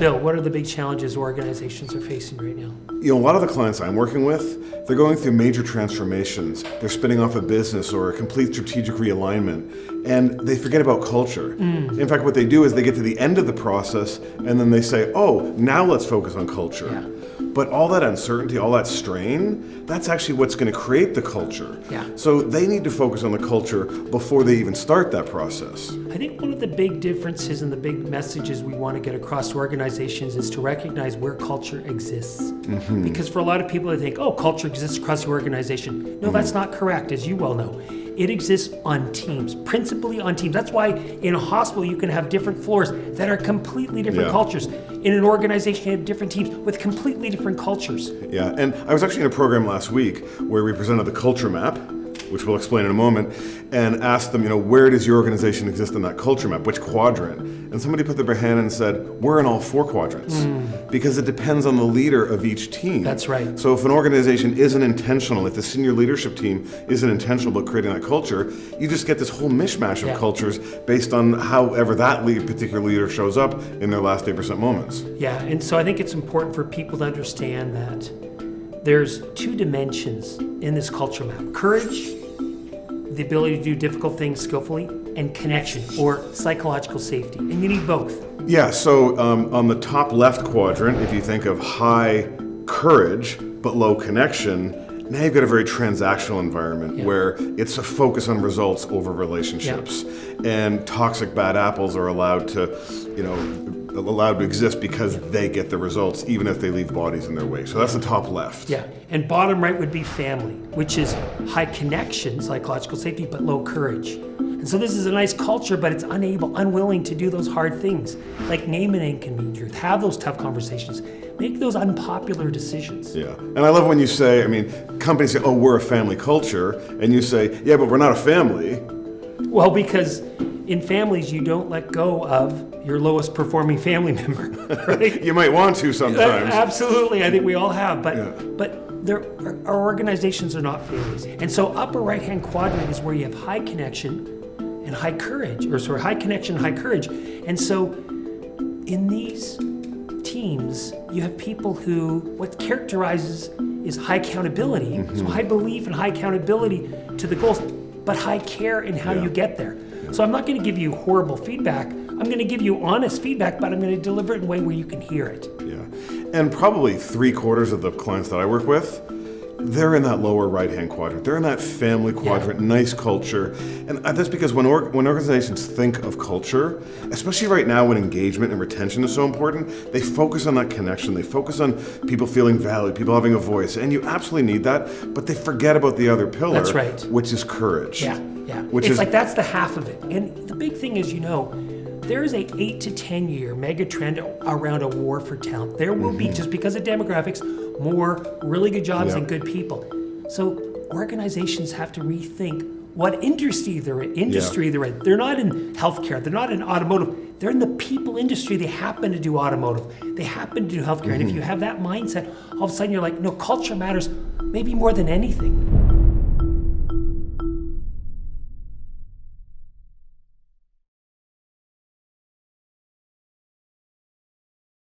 Bill, what are the big challenges organizations are facing right now? A lot of the clients I'm working with, they're going through major transformations. They're spinning off a business or a complete strategic realignment, and they forget about culture. In fact, what they do is they get to the end of the process, and then they say, oh, now let's focus on culture. Yeah. But all that uncertainty, all that strain, that's actually what's going to create the culture. Yeah. So they need to focus on the culture before they even start that process. I think one of the big differences and the big messages we want to get across to organizations is to recognize where culture exists. Because for a lot of people, they think, oh, culture exists across the organization. No, that's not correct, as you well know. It exists on teams, principally on teams. That's why in a hospital you can have different floors that are completely different cultures. In an organization you have different teams with completely different cultures. Yeah, and I was actually in a program last week where we presented the culture map, which we'll explain in a moment, and asked them, where does your organization exist in that culture map? Which quadrant? And somebody put their hand and said, we're in all 4 quadrants. Because it depends on the leader of each team. That's right. So if an organization isn't intentional, if the senior leadership team isn't intentional about creating that culture, you just get this whole mishmash of cultures based on however that particular leader shows up in their last 8% moments. Yeah, and so I think it's important for people to understand that there's 2 dimensions in this culture map. Courage, the ability to do difficult things skillfully, and connection, or psychological safety. And you need both. Yeah, so on the top left quadrant, if you think of high courage but low connection, now you've got a very transactional environment where it's a focus on results over relationships. And toxic bad apples are allowed to exist because they get the results, even if they leave bodies in their way. So that's the top left. Yeah, and bottom right would be family, which is high connection, psychological safety, but low courage. And so this is a nice culture, but it's unwilling to do those hard things, like name an inconvenient truth, have those tough conversations, make those unpopular decisions. Yeah, and I love when you say, companies say, oh, we're a family culture, and you say, yeah, but we're not a family. Well, because in families, you don't let go of your lowest performing family member, right? You might want to sometimes. Absolutely, I think we all have, but our organizations are not families. And so upper right-hand quadrant is where you have high connection and high courage, high connection, high courage. And so in these teams, you have people who, what characterizes is high accountability. So high belief and high accountability to the goals, but high care in how you get there. So I'm not going to give you horrible feedback. I'm going to give you honest feedback, but I'm going to deliver it in a way where you can hear it. Yeah, and probably 3/4 of the clients that I work with, they're in that lower right-hand quadrant. They're in that family quadrant, nice culture. And that's because when organizations think of culture, especially right now when engagement and retention is so important, they focus on that connection. They focus on people feeling valued, people having a voice. And you absolutely need that, but they forget about the other pillar, That's right. which is courage. Yeah. It's like that's the half of it. And the big thing is, there is a 8 to 10 year mega trend around a war for talent. There will be, just because of demographics, more really good jobs and good people. So organizations have to rethink what industry they're in. They're not in healthcare. They're not in automotive. They're in the people industry. They happen to do automotive. They happen to do healthcare. And if you have that mindset, all of a sudden you're like, no, culture matters maybe more than anything.